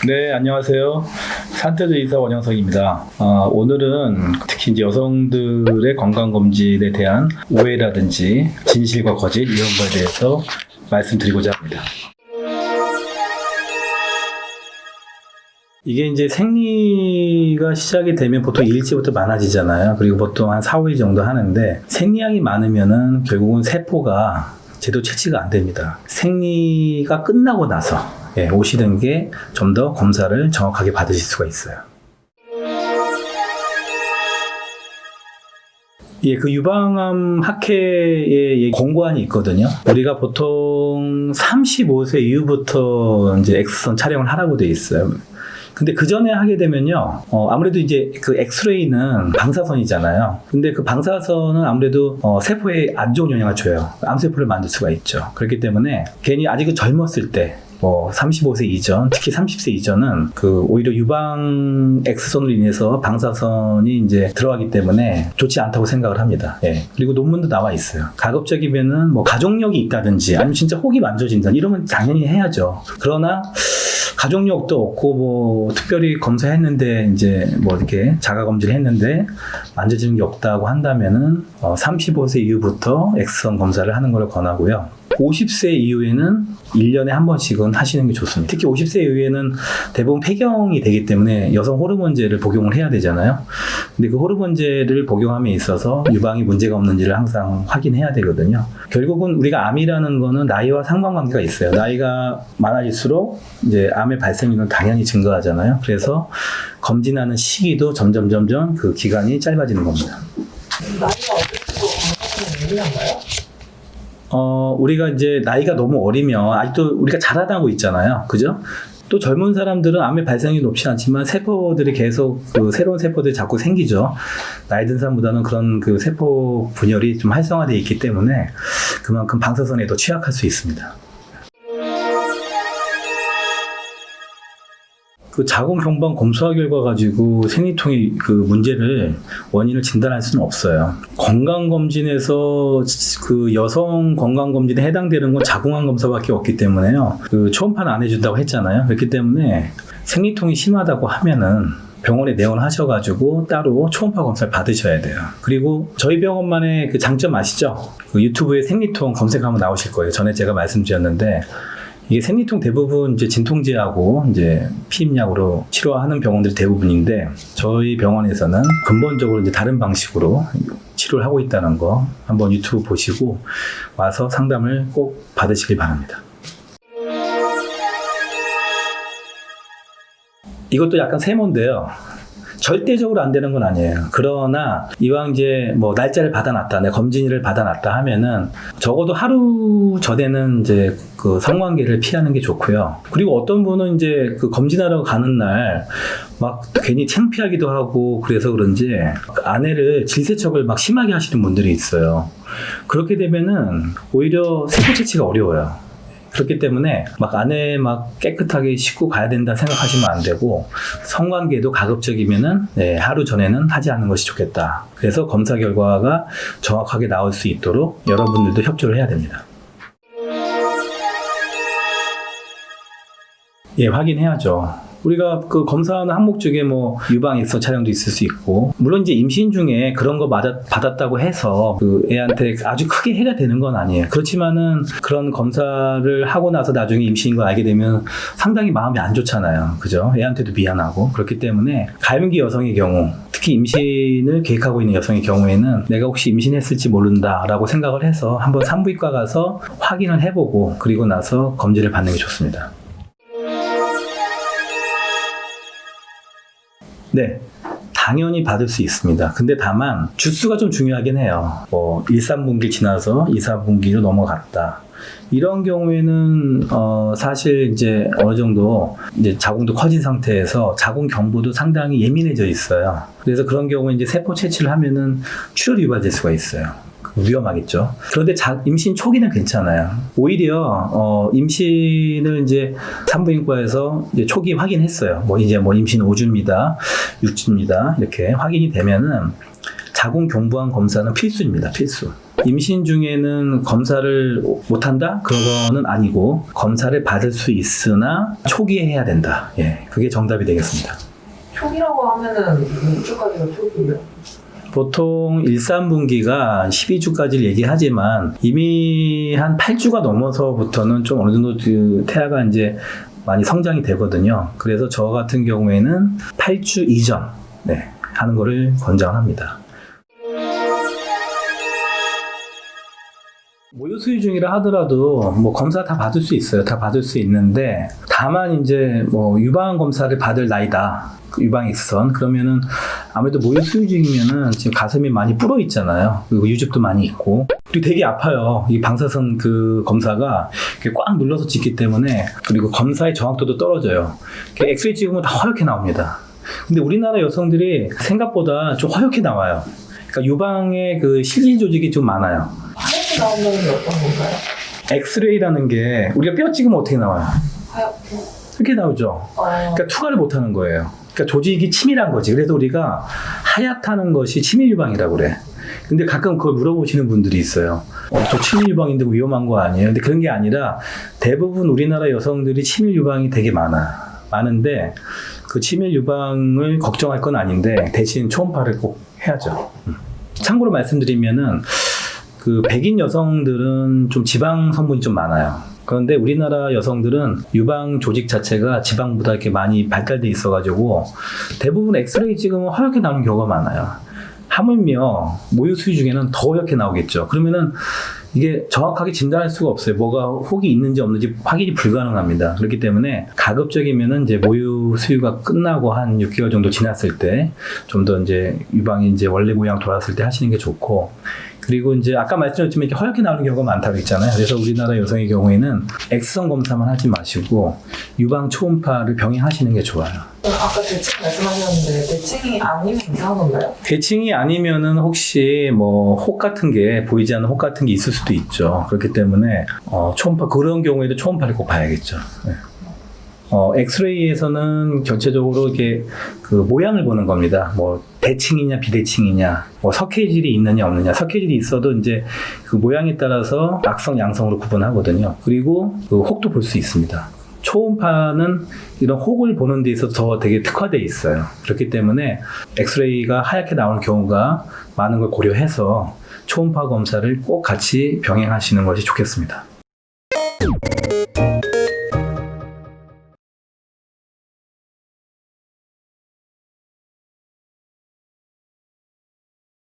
네, 안녕하세요. 산태조 의사 원영석입니다. 오늘은 특히 이제 여성들의 건강검진에 대한 오해라든지 진실과 거짓 이런 거에 대해서 말씀드리고자 합니다. 이게 이제 생리가 시작이 되면 보통 2일째부터 많아지잖아요. 그리고 보통 한 4, 5일 정도 하는데 생리량이 많으면은 결국은 세포가 제대로 채취가 안 됩니다. 생리가 끝나고 나서 오시는 게 좀 더 검사를 정확하게 받으실 수가 있어요. 그 유방암 학회에 권고안이 있거든요. 우리가 보통 35세 이후부터 이제 엑스선 촬영을 하라고 돼 있어요. 근데 그 전에 하게 되면요, 아무래도 이제 그 엑스레이는 방사선이잖아요. 근데 그 방사선은 아무래도 세포에 안 좋은 영향을 줘요. 암세포를 만들 수가 있죠. 그렇기 때문에 괜히 아직은 젊었을 때, 35세 이전, 특히 30세 이전은 오히려 유방 엑스선으로 인해서 방사선이 이제 들어가기 때문에 좋지 않다고 생각을 합니다. 그리고 논문도 나와 있어요. 가급적이면은 가족력이 있다든지 아니면 진짜 혹이 만져진다 이러면 당연히 해야죠. 그러나 가족력도 없고 특별히 검사했는데 이제 이렇게 자가 검진을 했는데 만져지는 게 없다고 한다면은 35세 이후부터 엑스선 검사를 하는 걸 권하고요. 50세 이후에는 1년에 한 번씩은 하시는 게 좋습니다. 특히 50세 이후에는 대부분 폐경이 되기 때문에 여성 호르몬제를 복용을 해야 되잖아요. 근데 그 호르몬제를 복용함에 있어서 유방이 문제가 없는지를 항상 확인해야 되거든요. 결국은 우리가 암이라는 거는 나이와 상관관계가 있어요. 나이가 많아질수록 이제 암의 발생률은 당연히 증가하잖아요. 그래서 검진하는 시기도 점점 그 기간이 짧아지는 겁니다. 나이가 어떻고 건강에 예민한가요? 우리가 이제 나이가 너무 어리면 아직도 우리가 자라나고 있잖아요. 그죠? 또 젊은 사람들은 암의 발생률이 높지 않지만 세포들이 계속 새로운 세포들이 자꾸 생기죠. 나이 든 사람보다는 그런 세포 분열이 좀 활성화되어 있기 때문에 그만큼 방사선에 더 취약할 수 있습니다. 자궁 경부암 검사 결과 가지고 생리통의 문제를 원인을 진단할 수는 없어요. 건강검진에서 여성 건강검진에 해당되는 건 자궁암 검사밖에 없기 때문에요. 초음파는 안 해준다고 했잖아요. 그렇기 때문에 생리통이 심하다고 하면은 병원에 내원하셔가지고 따로 초음파 검사를 받으셔야 돼요. 그리고 저희 병원만의 장점 아시죠? 유튜브에 생리통 검색하면 나오실 거예요. 전에 제가 말씀드렸는데 이게 생리통 대부분 이제 진통제하고 이제 피임약으로 치료하는 병원들이 대부분인데 저희 병원에서는 근본적으로 이제 다른 방식으로 치료를 하고 있다는 거 한번 유튜브 보시고 와서 상담을 꼭 받으시길 바랍니다. 이것도 약간 세모인데요. 절대적으로 안 되는 건 아니에요. 그러나 이왕 이제 날짜를 받아놨다, 내 검진일을 받아놨다 하면은 적어도 하루 전에는 이제 성관계를 피하는 게 좋고요. 그리고 어떤 분은 이제 검진하러 가는 날 괜히 창피하기도 하고 그래서 그런지 아내를 질세척을 심하게 하시는 분들이 있어요. 그렇게 되면은 오히려 세포 채취가 어려워요. 그렇기 때문에 아내 깨끗하게 씻고 가야 된다 생각하시면 안 되고 성관계도 가급적이면은 하루 전에는 하지 않는 것이 좋겠다. 그래서 검사 결과가 정확하게 나올 수 있도록 여러분들도 협조를 해야 됩니다. 확인해야죠. 우리가 검사하는 항목 중에 유방 엑스선 촬영도 있을 수 있고, 물론 이제 임신 중에 그런 거 받았다고 해서 애한테 아주 크게 해가 되는 건 아니에요. 그렇지만은 그런 검사를 하고 나서 나중에 임신인 걸 알게 되면 상당히 마음이 안 좋잖아요. 그죠? 애한테도 미안하고. 그렇기 때문에 가임기 여성의 경우, 특히 임신을 계획하고 있는 여성의 경우에는 내가 혹시 임신했을지 모른다라고 생각을 해서 한번 산부인과 가서 확인을 해보고 그리고 나서 검진을 받는 게 좋습니다. 네, 당연히 받을 수 있습니다. 근데 다만 주수가 좀 중요하긴 해요. 1, 3분기 지나서 2, 4분기로 넘어갔다. 이런 경우에는 사실 이제 어느 정도 이제 자궁도 커진 상태에서 자궁 경부도 상당히 예민해져 있어요. 그래서 그런 경우에 이제 세포 채취를 하면은 출혈이 유발될 수가 있어요. 위험하겠죠. 그런데 임신 초기는 괜찮아요. 오히려 임신을 이제 산부인과에서 이제 초기 확인했어요. 이제 임신 5주입니다, 6주입니다 이렇게 확인이 되면은 자궁 경부암 검사는 필수입니다. 필수. 임신 중에는 검사를 못한다? 그거는 아니고 검사를 받을 수 있으나 초기에 해야 된다. 예, 그게 정답이 되겠습니다. 초기라고 하면은 몇 주까지가 초기예요? 보통 1, 3분기가 12주까지를 얘기하지만 이미 한 8주가 넘어서부터는 좀 어느 정도 그 태아가 이제 많이 성장이 되거든요. 그래서 저 같은 경우에는 8주 이전 하는 거를 권장합니다. 모유 수유 중이라 하더라도 뭐 검사 다 받을 수 있어요. 다 받을 수 있는데 다만 이제 뭐 유방 검사를 받을 나이다. 유방 X선 그러면은 아무래도 모유 수유 중이면은 지금 가슴이 많이 불어 있잖아요. 그리고 유즙도 많이 있고 그리고 되게 아파요. 이 방사선 그 검사가 이렇게 꽉 눌러서 찍기 때문에 그리고 검사의 정확도도 떨어져요. 엑스레이 찍으면 다 허옇게 나옵니다. 근데 우리나라 여성들이 생각보다 좀 허옇게 나와요. 그러니까 유방에 그 실질 조직이 좀 많아요. 하얗게 나오는 건 어떤 건가요? 엑스레이라는 게 우리가 뼈 찍으면 어떻게 나와요? 하얗게. 이렇게 나오죠. 그러니까 투과를 못 하는 거예요. 그러니까 조직이 치밀한 거지. 그래서 우리가 하얗다는 것이 치밀 유방이라고 그래. 근데 가끔 그걸 물어보시는 분들이 있어요. 저 치밀 유방인데 위험한 거 아니에요? 근데 그런 게 아니라 대부분 우리나라 여성들이 치밀 유방이 되게 많은데 그 치밀 유방을 걱정할 건 아닌데 대신 초음파를 꼭 해야죠. 참고로 말씀드리면은 그 백인 여성들은 좀 지방 성분이 좀 많아요. 그런데 우리나라 여성들은 유방 조직 자체가 지방보다 이렇게 많이 발달돼 있어가지고 대부분 엑스레이 찍으면 허옇게 나오는 경우가 많아요. 하물며 모유 수유 중에는 더 허옇게 나오겠죠. 그러면은 이게 정확하게 진단할 수가 없어요. 뭐가 혹이 있는지 없는지 확인이 불가능합니다. 그렇기 때문에 가급적이면은 이제 모유 수유가 끝나고 한 6개월 정도 지났을 때 좀 더 이제 유방이 이제 원래 모양 돌아왔을 때 하시는 게 좋고 그리고 이제 아까 말씀드렸지만 이렇게 허옇게 나오는 경우가 많다고 했잖아요. 그래서 우리나라 여성의 경우에는 X선 검사만 하지 마시고 유방 초음파를 병행하시는 게 좋아요. 아까 대칭 말씀하셨는데 대칭이 아니면 이상한 건가요? 대칭이 아니면은 혹시 뭐 혹 같은 게 보이지 않는 혹 같은 게 있을 수도 있죠. 그렇기 때문에 초음파 그런 경우에도 초음파를 꼭 봐야겠죠. 네. 엑스레이에서는 전체적으로 이렇게 그 모양을 보는 겁니다. 뭐 대칭이냐 비대칭이냐, 뭐 석회질이 있느냐 없느냐. 석회질이 있어도 이제 그 모양에 따라서 악성 양성으로 구분하거든요. 그리고 그 혹도 볼 수 있습니다. 초음파는 이런 혹을 보는 데 있어서 더 되게 특화되어 있어요. 그렇기 때문에 엑스레이가 하얗게 나오는 경우가 많은 걸 고려해서 초음파 검사를 꼭 같이 병행하시는 것이 좋겠습니다.